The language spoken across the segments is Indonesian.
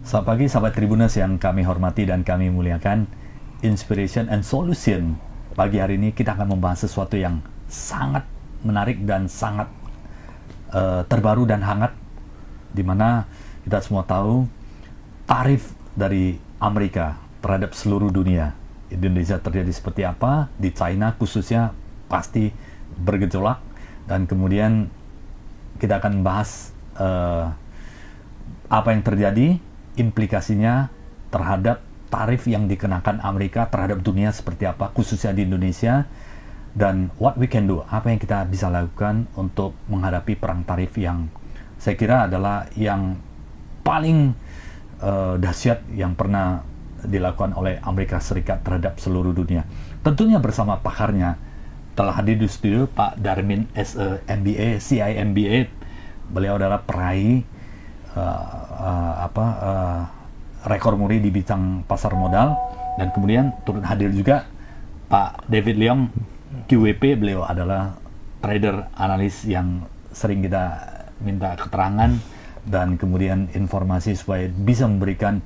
Selamat pagi sahabat Tribuners yang kami hormati dan kami muliakan. Inspiration and Solution. Pagi hari ini kita akan membahas sesuatu yang sangat menarik dan sangat terbaru dan hangat, di mana kita semua tahu tarif dari Amerika terhadap seluruh dunia. Indonesia terjadi seperti apa, di China khususnya pasti bergejolak, dan kemudian kita akan bahas apa yang terjadi, implikasinya terhadap tarif yang dikenakan Amerika terhadap dunia seperti apa, khususnya di Indonesia, dan what we can do, apa yang kita bisa lakukan untuk menghadapi perang tarif yang saya kira adalah yang paling dahsyat yang pernah dilakukan oleh Amerika Serikat terhadap seluruh dunia. Tentunya bersama pakarnya telah hadir di studio Pak Darmin MBA, CIMBA. Beliau adalah peraih rekor muri di bidang pasar modal, dan kemudian turut hadir juga Pak David Leong, QWP. Beliau adalah trader analis yang sering kita minta keterangan dan kemudian informasi supaya bisa memberikan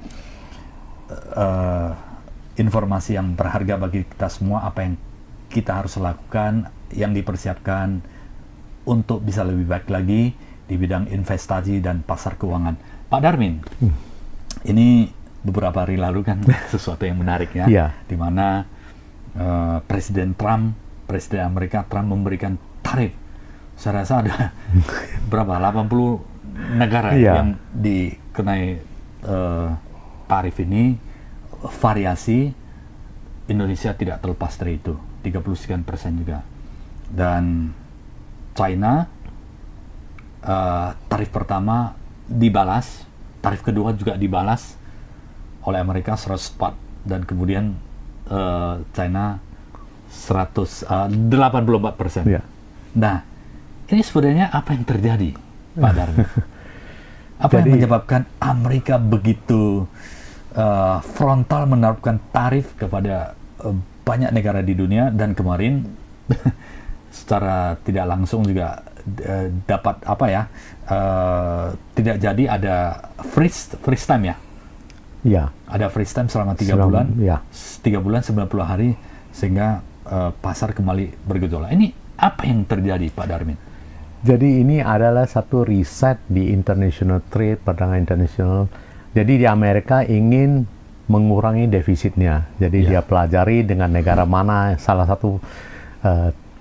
informasi yang berharga bagi kita semua, apa yang kita harus lakukan, yang dipersiapkan untuk bisa lebih baik lagi di bidang investasi dan pasar keuangan. Pak Darmin, ini beberapa hari lalu kan sesuatu yang menarik ya, di mana Presiden Amerika Trump memberikan tarif. Saya rasa ada berapa? 80 negara yang dikenai tarif ini. Variasi Indonesia tidak terlepas dari itu, 30% juga. Dan China tarif pertama dibalas, tarif kedua juga dibalas oleh Amerika 104, dan kemudian China 84%. Nah, ini sebenarnya apa yang terjadi, Pak Darmin? Apa yang menyebabkan Amerika begitu frontal menerapkan tarif kepada banyak negara di dunia, dan kemarin secara tidak langsung juga dapat tidak jadi ada freeze time ya? Ada freeze time selama 3 bulan, 3 bulan 90 hari, sehingga pasar kembali bergejolak. Ini apa yang terjadi, Pak Darmin? Jadi ini adalah satu riset di international trade, perdagangan internasional. Jadi di Amerika ingin mengurangi defisitnya. Jadi dia pelajari dengan negara mana, salah satu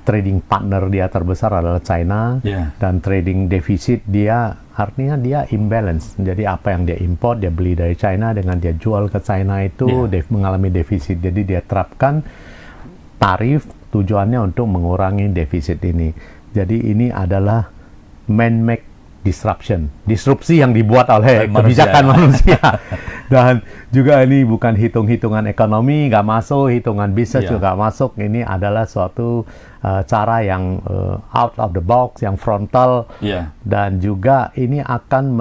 trading partner dia terbesar adalah China, dan trading defisit dia artinya dia imbalance. Jadi apa yang dia import, dia beli dari China, dengan dia jual ke China itu mengalami defisit. Jadi dia terapkan tarif tujuannya untuk mengurangi defisit ini. Jadi ini adalah man-made disrupsi yang dibuat oleh kebijakan manusia. Dan juga ini bukan hitung-hitungan ekonomi, nggak masuk, hitungan bisnis juga nggak masuk. Ini adalah suatu cara yang out of the box, yang frontal, dan juga ini akan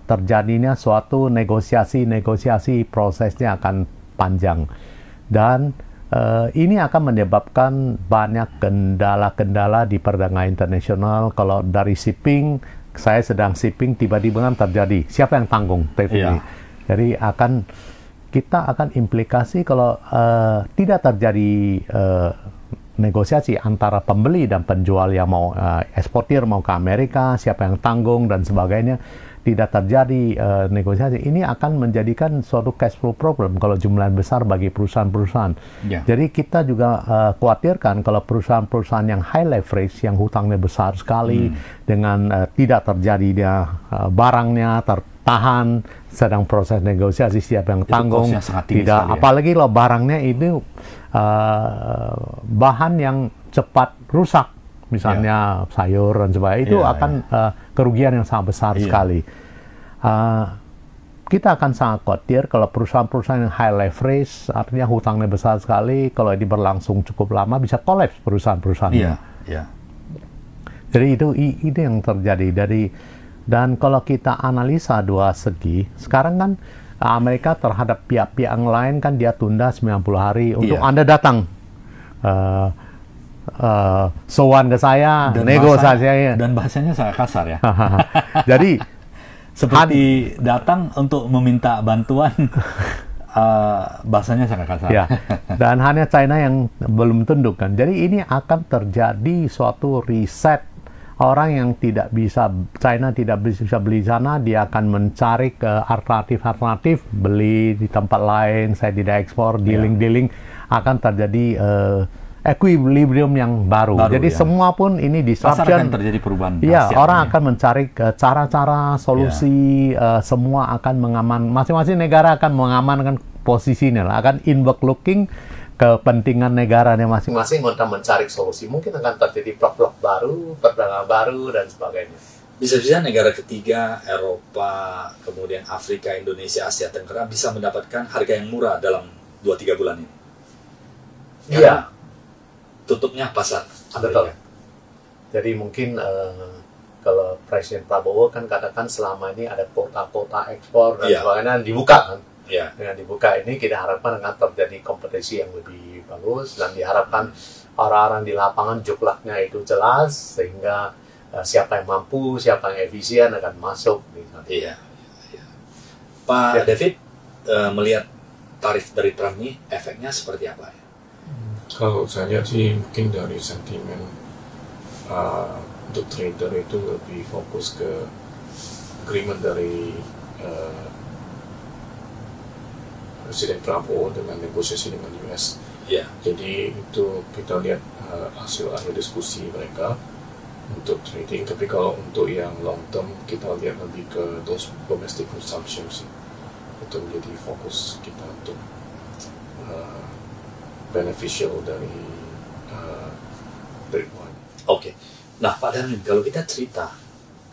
terjadinya suatu negosiasi, prosesnya akan panjang, dan ini akan menyebabkan banyak kendala-kendala di perdagangan internasional. Kalau dari shipping, saya sedang shipping, tiba-tiba kan terjadi, siapa yang tanggung ini? Jadi kita akan implikasi kalau tidak terjadi negosiasi antara pembeli dan penjual yang mau eksportir mau ke Amerika, siapa yang tanggung dan sebagainya. Tidak terjadi negosiasi, ini akan menjadikan suatu cash flow problem kalau jumlah besar bagi perusahaan-perusahaan. Jadi kita juga khawatirkan kalau perusahaan-perusahaan yang high leverage, yang hutangnya besar sekali, dengan tidak terjadi dia barangnya tertahan, sedang proses negosiasi siapa yang tanggung. Tidak, apalagi kalau barangnya itu bahan yang cepat rusak. Misalnya sayur dan sebagainya, itu akan kerugian yang sangat besar sekali. Kita akan sangat khawatir kalau perusahaan-perusahaan yang high leverage, artinya hutangnya besar sekali, kalau ini berlangsung cukup lama bisa kolaps perusahaan-perusahaannya. Jadi itu yang terjadi. Dan kalau kita analisa dua segi, sekarang kan Amerika terhadap pihak-pihak yang lain kan dia tunda 90 hari untuk Anda datang. Sowan ke saya, nego saya. Dan bahasanya sangat kasar ya. Jadi seperti datang untuk meminta bantuan. Bahasanya sangat kasar. Ya, dan hanya China yang belum tunduk kan. Jadi ini akan terjadi suatu riset. Orang yang tidak bisa, China tidak bisa beli sana, dia akan mencari ke alternatif, beli di tempat lain, saya tidak ekspor, dealing akan terjadi equilibrium yang baru. Jadi semua pun ini disruption. Pasar akan terjadi perubahan. Iya, orang akan mencari cara-cara, solusi, semua akan masing-masing negara akan mengamankan posisinya, akan inward looking kepentingan negaranya masing-masing untuk mencari solusi. Mungkin akan terjadi blok-blok baru, perdagangan baru, dan sebagainya. Bisa-bisa negara ketiga, Eropa, kemudian Afrika, Indonesia, Asia Tenggara bisa mendapatkan harga yang murah dalam 2-3 bulan ini. Iya. Tutupnya pasar. Betul. Jadi mungkin kalau Presiden Prabowo kan katakan selama ini ada kota-kota ekspor dan sebagainya dibuka kan. Dengan dibuka ini kita harapkan akan terjadi kompetisi yang lebih bagus dan diharapkan orang-orang di lapangan jumlahnya itu jelas sehingga siapa yang mampu, siapa yang efisien akan masuk. Iya. Pak David melihat tarif dari Trump ini efeknya seperti apa ya? Kalau saya lihat sih mungkin dari sentimen untuk trader itu lebih fokus ke agreement dari Presiden Prabowo dengan negosiasi dengan US. Jadi itu kita lihat hasil akhir diskusi mereka untuk trading. Tapi kalau untuk yang long term kita lihat lebih ke those domestic consumption sih. Itu menjadi fokus kita untuk beneficial dari trade war. Oke. Nah, Pak Darmin, kalau kita cerita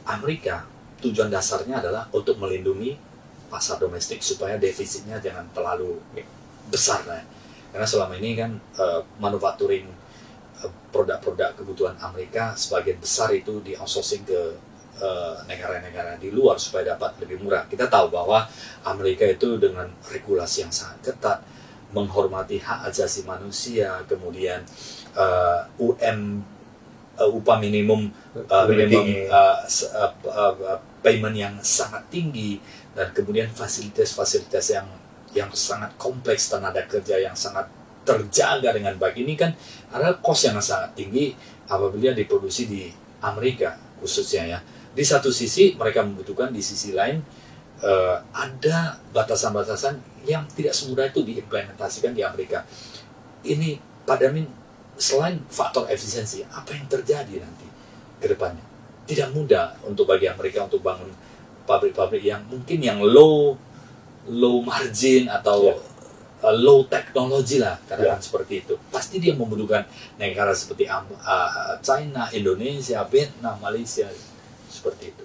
Amerika, tujuan dasarnya adalah untuk melindungi pasar domestik supaya defisitnya jangan terlalu besar. Karena selama ini kan manufacturing produk-produk kebutuhan Amerika sebagian besar itu di outsourcing ke negara-negara di luar supaya dapat lebih murah. Kita tahu bahwa Amerika itu dengan regulasi yang sangat ketat, menghormati hak asasi manusia, kemudian upah minimum payment yang sangat tinggi, dan kemudian fasilitas-fasilitas yang sangat kompleks, tenaga kerja yang sangat terjaga dengan baik. Ini kan ada cost yang sangat tinggi apabila diproduksi di Amerika khususnya ya. Di satu sisi mereka membutuhkan, di sisi lain ada batasan-batasan yang tidak semudah itu diimplementasikan di Amerika. Ini Pak Darmin, selain faktor efisiensi, apa yang terjadi nanti ke depannya? Tidak mudah untuk bagi Amerika untuk bangun pabrik-pabrik yang mungkin yang low margin atau low technology lah, katakan seperti itu. Pasti dia membutuhkan negara seperti China, Indonesia, Vietnam, Malaysia, seperti itu.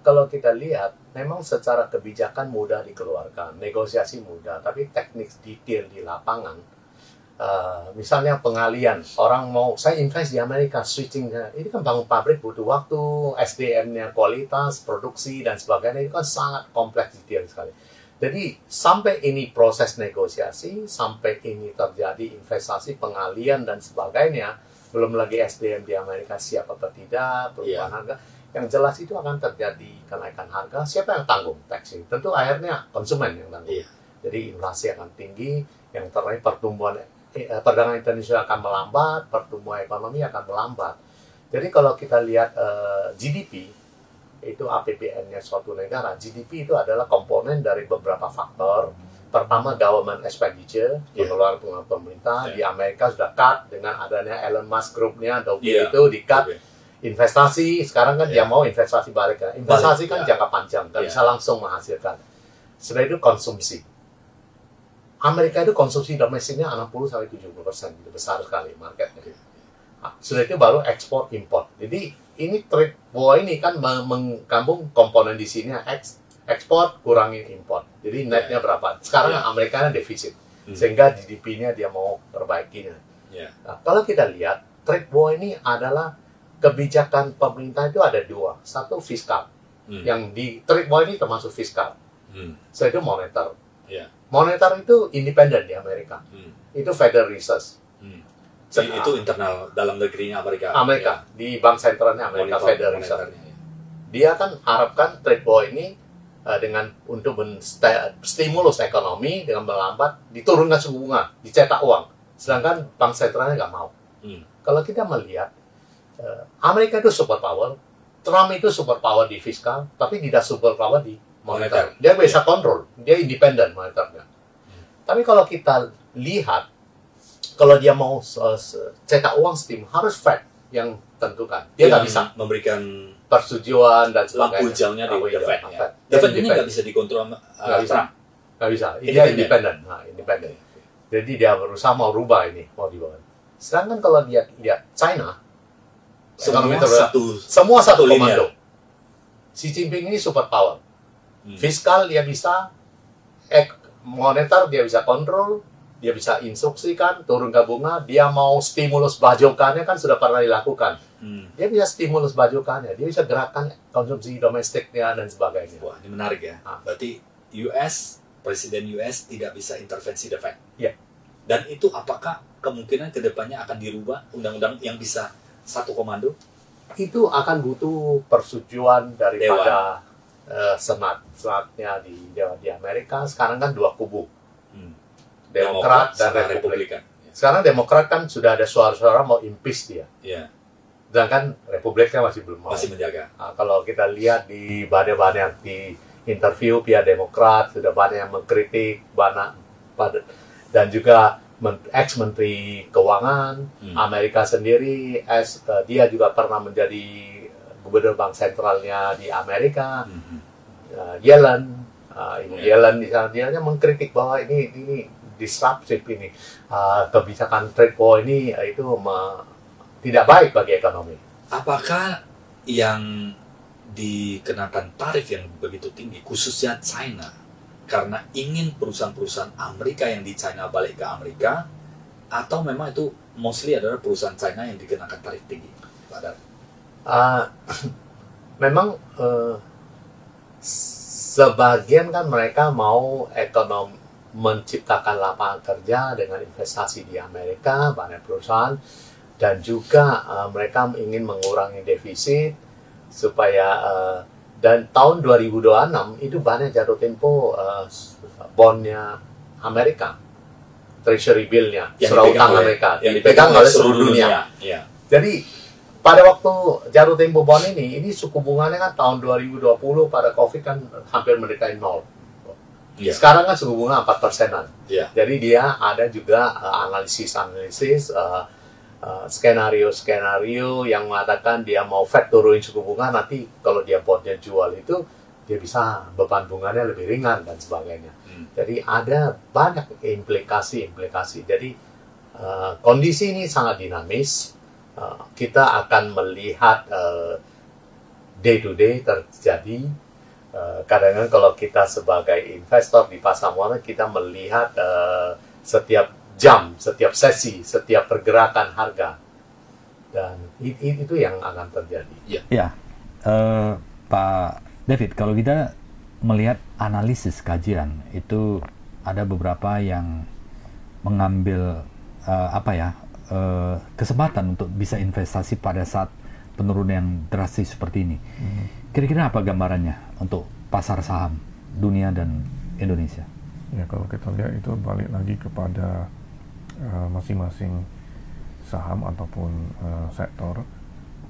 Kalau kita lihat, memang secara kebijakan mudah dikeluarkan, negosiasi mudah, tapi teknik detail di lapangan, misalnya pengalian, orang mau, saya invest di Amerika, switching, ini kan bangun pabrik butuh waktu, SDM-nya kualitas, produksi, dan sebagainya, itu kan sangat kompleks detail sekali. Jadi, sampai ini proses negosiasi, sampai ini terjadi investasi, pengalian, dan sebagainya, belum lagi SDM di Amerika siap atau tidak, perubahan harga, yang jelas itu akan terjadi kenaikan harga. Siapa yang tanggung taxing? Tentu akhirnya konsumen yang tanggung. Jadi inflasi akan tinggi, yang terakhir pertumbuhan perdagangan internasional akan melambat, pertumbuhan ekonomi akan melambat. Jadi kalau kita lihat GDP, itu APBN-nya suatu negara, GDP itu adalah komponen dari beberapa faktor. Pertama, government expenditure, pengeluaran pemerintah. Di Amerika sudah cut dengan adanya Elon Musk Group-nya, itu di-cut. Investasi, sekarang kan dia mau investasi balik. Investasi kan jangka panjang, nggak bisa langsung menghasilkan. Setelah itu konsumsi. Amerika itu konsumsi domestiknya 60-70%, itu besar sekali marketnya. Sudah itu baru ekspor impor. Jadi ini trade war ini kan menggabung komponen di sini ekspor kurangin impor. Jadi netnya berapa? Sekarang Amerika defisit, sehingga GDP-nya dia mau perbaikinya. Nah, kalau kita lihat trade war ini adalah kebijakan pemerintah itu ada dua. Satu fiskal, yang di trade war ini termasuk fiskal. Setelah itu moneter. Moneter itu independen di Amerika. Itu Federal Reserve. Itu internal dalam negerinya Amerika. Di bank sentralnya Amerika, Federal Reserve. dia kan harapkan trade war ini dengan untuk stimulus ekonomi dengan melambat, diturunkan suku bunga, dicetak uang. Sedangkan bank sentralnya nggak mau. Kalau kita melihat Amerika itu superpower, Trump itu superpower di fiskal, tapi tidak superpower di moneter. Dia bisa kontrol, dia independen moneternya. Tapi kalau kita lihat, kalau dia mau cetak uang harus Fed yang tentukan. Dia nggak bisa memberikan persetujuan dan sebagainya. Lampu hijaunya di The Fed. The Fed ini nggak bisa dikontrol sama Trump. Nggak bisa. Dia independen. Independen. Jadi dia berusaha mau rubah ini, mau dibawa. Sedangkan kalau dia lihat China, semua satu komando. Xi Jinping ini superpower. Fiskal dia bisa, moneter dia bisa kontrol, dia bisa instruksikan, turun ke bunga, dia mau stimulus bajokannya kan sudah pernah dilakukan. Dia bisa stimulus bajokannya, dia bisa gerakan konsumsi domestiknya dan sebagainya. Wah, ini menarik ya. Berarti Presiden US tidak bisa intervensi The Fed. Ya. Dan itu apakah kemungkinan kedepannya akan dirubah undang-undang yang bisa satu komando? Itu akan butuh persetujuan daripada senatnya di Amerika. Sekarang kan dua kubu. Demokrat dan Republikan. Sekarang Demokrat kan sudah ada suara-suara mau impeach dia. Yeah. Sedangkan Republikan masih belum mau. Masih menjaga. Nah, kalau kita lihat di banyak di interview pihak Demokrat sudah banyak yang mengkritik dan juga ex-menteri keuangan Amerika sendiri, dia juga pernah menjadi gubernur bank sentralnya di Amerika. Yellen, Ibu Yellen di sana dia mengkritik bahwa ini disruptif ini, kebijakan trade war ini itu tidak baik bagi ekonomi. Apakah yang dikenakan tarif yang begitu tinggi, khususnya China, karena ingin perusahaan-perusahaan Amerika yang di China balik ke Amerika, atau memang itu mostly adalah perusahaan China yang dikenakan tarif tinggi, Pak Dar? Memang sebagian kan mereka mau menciptakan lapangan kerja dengan investasi di Amerika, banyak perusahaan, dan juga mereka ingin mengurangi defisit supaya dan tahun 2026 itu banyak jatuh tempo bondnya Amerika, treasury bill-nya, surat utang Amerika yang dipegang oleh seluruh dunia. Ya. Jadi pada waktu jatuh tempo bond ini suku bunganya kan tahun 2020 pada COVID kan hampir mendekati 0. Yeah. Sekarang kan suku bunga 4%-an. Yeah. Jadi dia ada juga analisis skenario yang mengatakan dia mau Fed turunin suku bunga, nanti kalau dia bondnya jual itu dia bisa beban bunganya lebih ringan dan sebagainya. Jadi ada banyak implikasi. Jadi kondisi ini sangat dinamis. Kita akan melihat day to day terjadi. Kadang-kadang kalau kita sebagai investor di pasar modal, kita melihat setiap jam, setiap sesi, setiap pergerakan harga, dan itu yang akan terjadi. Ya, Pak David, kalau kita melihat analisis kajian itu ada beberapa yang mengambil kesempatan untuk bisa investasi pada saat penurunan yang drastis seperti ini. Kira-kira apa gambarannya untuk pasar saham dunia dan Indonesia? Ya, kalau kita lihat itu balik lagi kepada masing-masing saham ataupun sektor,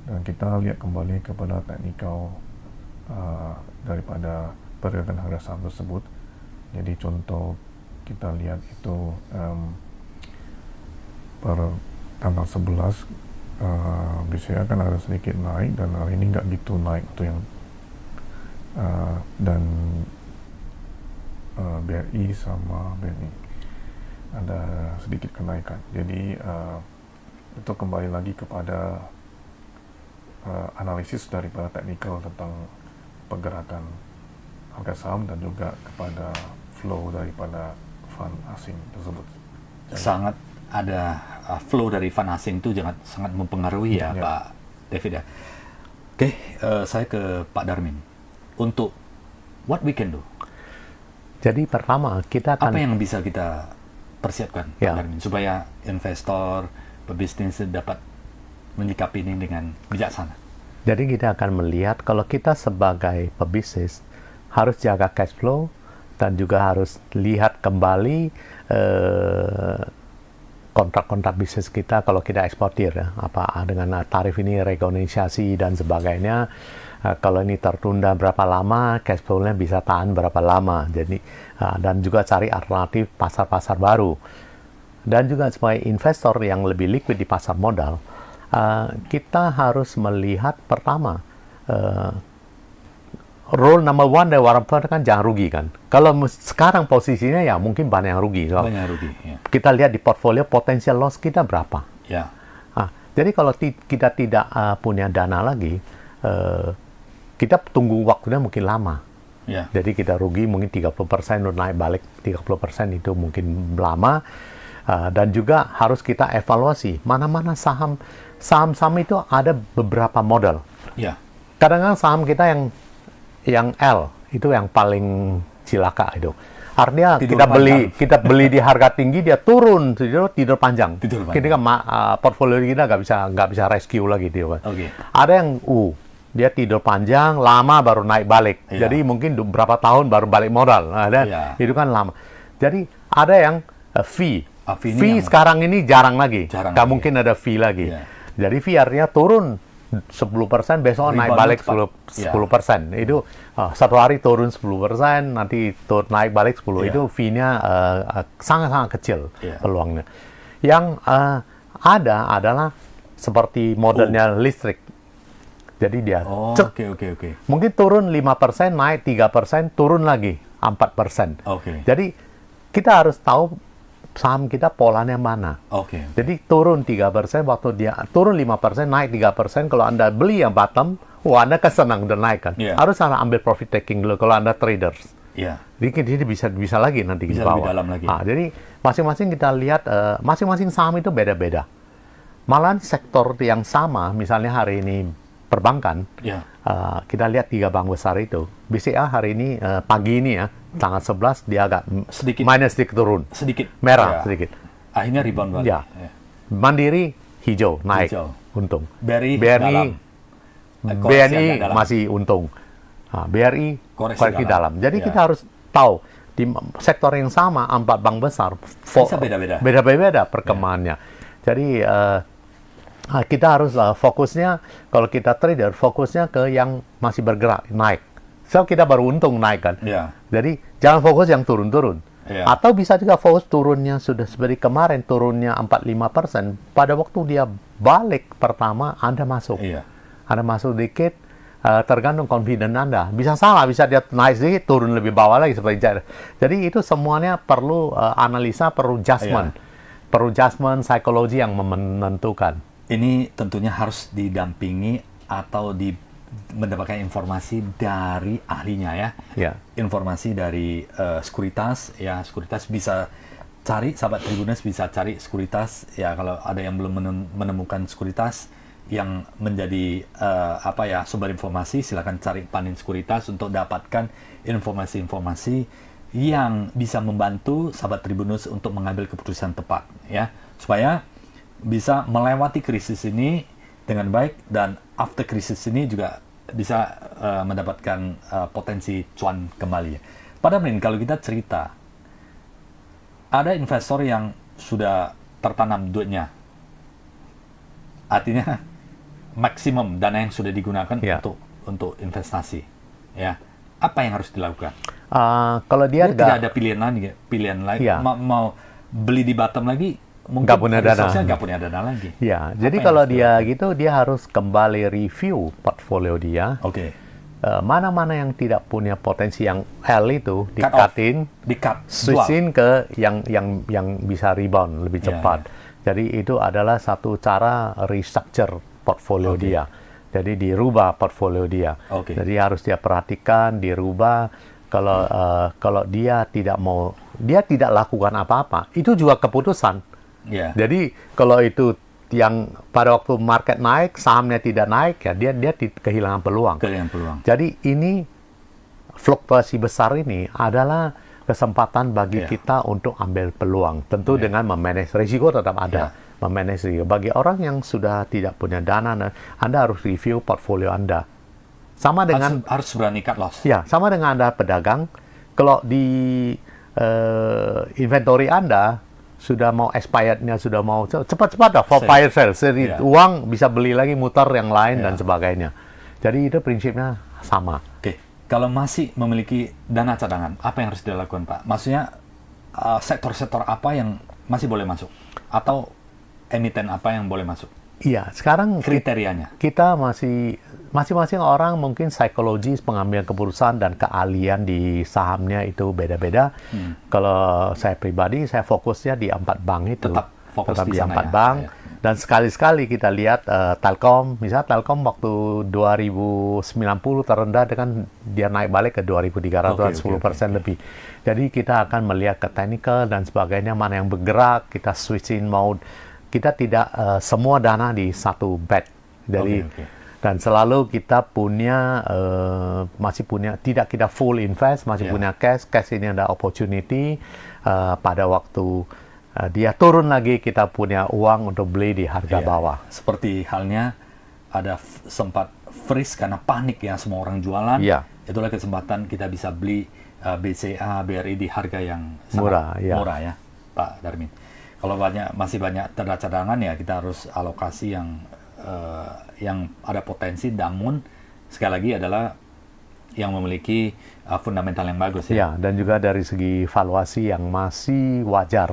dan kita lihat kembali kepada teknikal daripada pergerakan harga saham tersebut. Jadi contoh kita lihat itu per tanggal 11 BCA kan ada sedikit naik, dan hari ini nggak gitu naik untuk yang dan BRI sama BNI ada sedikit kenaikan. Jadi itu kembali lagi kepada analisis daripada teknikal tentang pergerakan harga saham dan juga kepada flow daripada fund asing tersebut. Sangat ada flow dari fund asing itu sangat mempengaruhi ya, Pak David ya. Oke, saya ke Pak Darmin untuk what we can do. Jadi pertama kita akan apa yang bisa kita persiapkan, Pak Darmin, supaya investor, pebisnis dapat menyikapi ini dengan bijaksana. Jadi kita akan melihat kalau kita sebagai pebisnis harus jaga cash flow dan juga harus lihat kembali kontrak-kontrak bisnis kita kalau kita eksportir ya, apa dengan tarif ini renegosiasi dan sebagainya. Kalau ini tertunda berapa lama, cash flow-nya bisa tahan berapa lama. Jadi dan juga cari alternatif pasar-pasar baru. Dan juga sebagai investor yang lebih liquid di pasar modal, kita harus melihat pertama rule number one dari Warren Buffett kan jangan rugi kan. Kalau sekarang posisinya ya mungkin banyak yang rugi. So, banyak rugi. Ya. Kita lihat di portfolio potensial loss kita berapa. Ya. Jadi kalau kita tidak punya dana lagi, kita tunggu waktunya mungkin lama. Ya. Jadi kita rugi mungkin 30% udah naik balik 30% itu mungkin lama. Dan juga harus kita evaluasi mana-mana saham itu ada beberapa model. Ya. Kadang-kadang saham kita yang L itu yang paling cilaka itu. Artinya kita beli di harga tinggi, dia turun tidur panjang. Ketika portfolio kita nggak bisa rescue lagi dia. Okay. Ada yang dia tidur panjang, lama baru naik balik. Yeah. Jadi mungkin berapa tahun baru balik modal. Itu kan lama. Jadi ada yang fee. Fee sekarang ini jarang lagi. Nggak mungkin ada fee lagi. Yeah. Jadi fee artinya turun 10%, besok naik balik 10%. Itu satu hari turun 10%, nanti naik balik 10%. Itu fee-nya sangat-sangat kecil peluangnya. Yang ada adalah seperti modelnya listrik. Jadi dia mungkin turun 5%, naik 3%, turun lagi 4%. Jadi kita harus tahu saham kita polanya mana. Jadi turun 3%, waktu dia turun 5%, naik 3%, kalau Anda beli yang bottom, Anda kesenang udah naik kan. Harus Anda ambil profit taking dulu kalau Anda traders. Jadi bisa lagi nanti bisa di bawah. lebih dalam lagi. Jadi masing-masing kita lihat, masing-masing saham itu beda-beda. Malahan sektor yang sama, misalnya hari ini perbankan, kita lihat 3 bank besar itu. BCA hari ini, pagi ini ya, tanggal 11 dia agak sedikit turun. Merah sedikit. Akhirnya rebound balik. Mandiri hijau, naik. Untung. BRI masih untung. BRI koreksi dalam. Jadi kita harus tahu di sektor yang sama 4 bank besar beda-beda perkembangannya. Jadi kita harus fokusnya, kalau kita trader, fokusnya ke yang masih bergerak, naik. So, kita baru untung naik kan. Jadi, jangan fokus yang turun-turun. Atau bisa juga fokus turunnya sudah seperti kemarin, turunnya 4-5%. Pada waktu dia balik pertama, Anda masuk. Anda masuk dikit, tergantung confident Anda. Bisa salah, bisa dia naik sedikit, turun lebih bawah lagi. Jadi, itu semuanya perlu analisa, perlu adjustment. Perlu adjustment psikologi yang menentukan. Ini tentunya harus didampingi atau mendapatkan informasi dari ahlinya ya. Informasi dari sekuritas ya, sekuritas bisa cari, sahabat Tribuners bisa cari sekuritas ya, kalau ada yang belum menemukan sekuritas yang menjadi sumber informasi, silakan cari Panin Sekuritas untuk dapatkan informasi-informasi yang bisa membantu sahabat Tribuners untuk mengambil keputusan tepat ya, supaya bisa melewati krisis ini dengan baik, dan after krisis ini juga bisa mendapatkan potensi cuan kembali. Pada Panin, kalau kita cerita, ada investor yang sudah tertanam duitnya, artinya maksimum dana yang sudah digunakan untuk investasi, ya. Apa yang harus dilakukan? Kalau dia tidak ada pilihan lain, mau beli di bottom lagi, mungkin nggak punya dana lagi. Ya, jadi kalau dia gitu, dia harus kembali review portfolio dia. Mana-mana yang tidak punya potensi yang L itu dikatin, switchin ke yang bisa rebound lebih cepat. Jadi itu adalah satu cara restructure portfolio dia. Jadi dirubah portfolio dia. Jadi harus dia perhatikan, dirubah. Kalau dia tidak lakukan apa-apa, itu juga keputusan. Jadi kalau itu yang pada waktu market naik, sahamnya tidak naik, ya dia kehilangan peluang. Jadi ini fluktuasi besar ini adalah kesempatan bagi kita untuk ambil peluang. Tentu dengan memanage risiko tetap ada. memanage risiko. Bagi orang yang sudah tidak punya dana, Anda harus review portfolio Anda. Sama dengan harus berani cut loss. Ya, sama dengan Anda pedagang. Kalau di inventory Anda sudah mau expirednya, sudah mau cepat-cepat dah for fire sale. Jadi uang bisa beli lagi, muter yang lain dan sebagainya. Jadi itu prinsipnya sama. Oke, kalau masih memiliki dana cadangan, apa yang harus dilakukan, Pak? Maksudnya sektor-sektor apa yang masih boleh masuk? Atau emiten apa yang boleh masuk? Iya, sekarang kriterianya. Kita masing-masing orang mungkin psikologis pengambilan keputusan dan keahlian di sahamnya itu beda-beda. Kalau saya pribadi, saya fokusnya di 4 bank itu. Tetap fokus di di sana 4 bank. Ya. Dan sekali-sekali kita lihat Telkom, misalnya Telkom waktu 2090 terendah dengan dia naik balik ke 2.300, 10% lebih. Jadi kita akan melihat ke technical dan sebagainya, mana yang bergerak, kita switching mode. Kita tidak semua dana di satu bet. Jadi dan selalu kita punya masih punya, tidak kita full invest, masih punya cash ini ada opportunity pada waktu dia turun lagi kita punya uang untuk beli di harga bawah. Seperti halnya ada sempat freeze karena panik ya semua orang jualan. Itulah kesempatan kita bisa beli BCA, BRI di harga yang murah ya, Pak Darmin. Kalau masih banyak cadangan ya kita harus alokasi yang ada potensi, namun sekali lagi adalah yang memiliki fundamental yang bagus ya. Ya, dan juga dari segi valuasi yang masih wajar.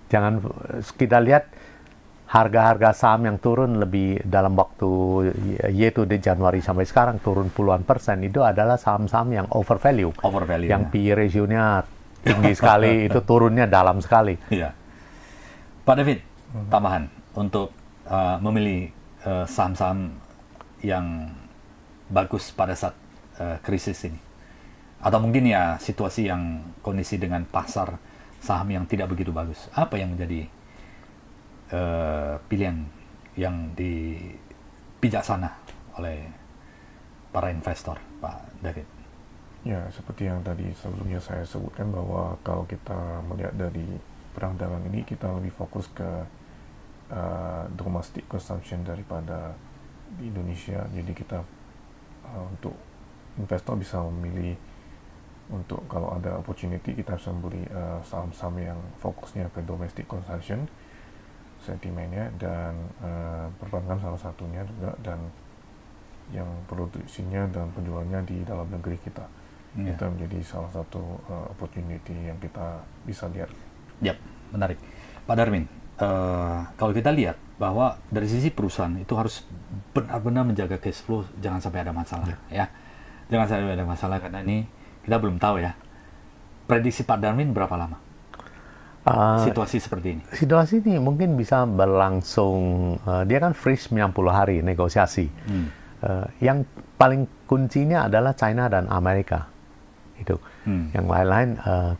Jangan kita lihat harga-harga saham yang turun lebih dalam waktu yaitu di Januari sampai sekarang turun puluhan persen, itu adalah saham-saham yang overvalue. Yang PE ratio-nya tinggi sekali, itu turunnya dalam sekali. Iya. Pak David, tambahan untuk memilih saham-saham yang bagus pada saat krisis ini, atau mungkin ya situasi yang kondisi dengan pasar saham yang tidak begitu bagus, apa yang menjadi pilihan yang bijaksana oleh para investor, Pak David? Ya, seperti yang tadi sebelumnya saya sebutkan bahwa kalau kita melihat dari perang dagang ini, kita lebih fokus ke domestic consumption daripada di Indonesia. Jadi kita untuk investor bisa memilih untuk kalau ada opportunity kita bisa membeli saham-saham yang fokusnya ke domestic consumption sentimennya, dan perbankan salah satunya juga, dan yang produksinya dan penjualannya di dalam negeri kita. Itu menjadi salah satu opportunity yang kita bisa lihat. Yap, menarik. Pak Darmin, kalau kita lihat bahwa dari sisi perusahaan itu harus benar-benar menjaga cash flow, jangan sampai ada masalah ya. Jangan sampai ada masalah, karena ini kita belum tahu ya. Prediksi Pak Darmin berapa lama situasi seperti ini? Situasi ini mungkin bisa berlangsung, dia kan freeze 90 hari negosiasi. Yang paling kuncinya adalah China dan Amerika. Itu. Yang lain-lain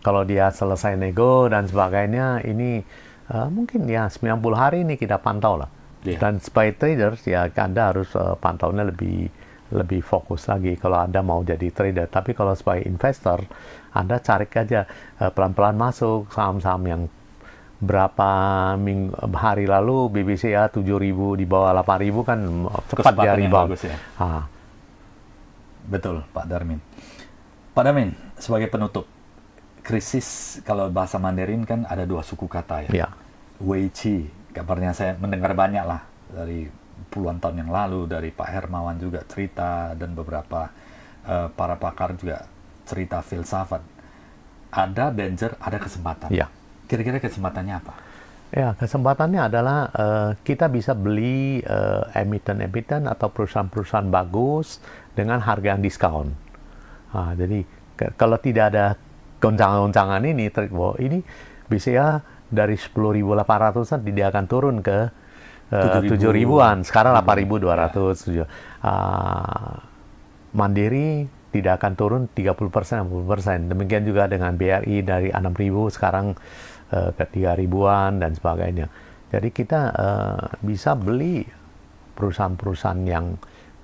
kalau dia selesai nego dan sebagainya, ini mungkin ya 90 hari ini kita pantau lah. Dan sebagai traders ya Anda harus pantaunya lebih fokus lagi kalau Anda mau jadi trader. Tapi kalau sebagai investor, Anda cari aja pelan-pelan masuk saham-saham yang berapa hari lalu BBCA 7.000 di bawah 8.000 kan cepat dia rebound. Ya. Betul, Pak Darmin. Pak Darmin, sebagai penutup, krisis kalau bahasa Mandarin kan ada 2 suku kata ya. Wei Qi, kabarnya saya mendengar banyak lah dari puluhan tahun yang lalu, dari Pak Hermawan juga cerita, dan beberapa para pakar juga cerita filsafat. Ada danger, ada kesempatan. Kira-kira kesempatannya apa? Ya, kesempatannya adalah kita bisa beli emiten-emiten atau perusahaan-perusahaan bagus dengan harga yang diskon. Jadi kalau tidak ada goncangan-goncangan ini bisa dari 10.800-an tidak akan turun ke 7.000-an. Sekarang 8.200. Mandiri tidak akan turun 30%, 60%. Demikian juga dengan BRI dari 6.000 sekarang ke 3.000-an dan sebagainya. Jadi kita bisa beli perusahaan-perusahaan yang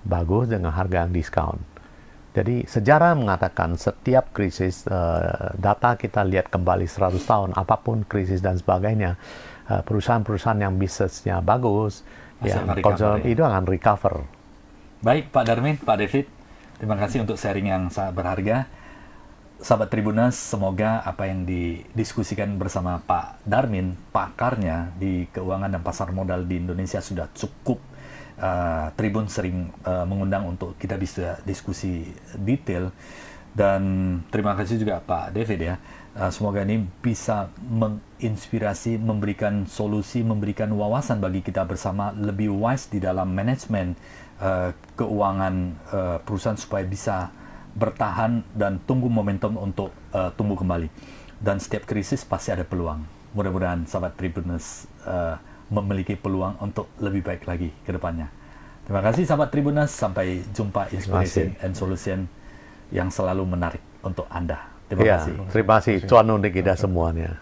bagus dengan harga yang diskon. Jadi sejarah mengatakan setiap krisis, data kita lihat kembali 100 tahun, apapun krisis dan sebagainya, perusahaan-perusahaan yang bisnisnya bagus, Masih yang akan recover, ya. itu akan recover. Baik Pak Darmin, Pak David, terima kasih untuk sharing yang sangat berharga. Sahabat Tribuners, semoga apa yang didiskusikan bersama Pak Darmin, pakarnya di keuangan dan pasar modal di Indonesia sudah cukup. Tribun sering mengundang untuk kita bisa diskusi detail, dan terima kasih juga Pak David ya. Semoga ini bisa menginspirasi, memberikan solusi, memberikan wawasan bagi kita bersama lebih wise di dalam manajemen keuangan perusahaan supaya bisa bertahan dan tunggu momentum untuk tumbuh kembali. Dan setiap krisis pasti ada peluang. Mudah-mudahan sahabat Tribuners memiliki peluang untuk lebih baik lagi ke depannya. Terima kasih sahabat Tribuners, sampai jumpa Inspiration and Solution yang selalu menarik untuk Anda. Terima kasih. Terima kasih. Cuan untuk kita semuanya.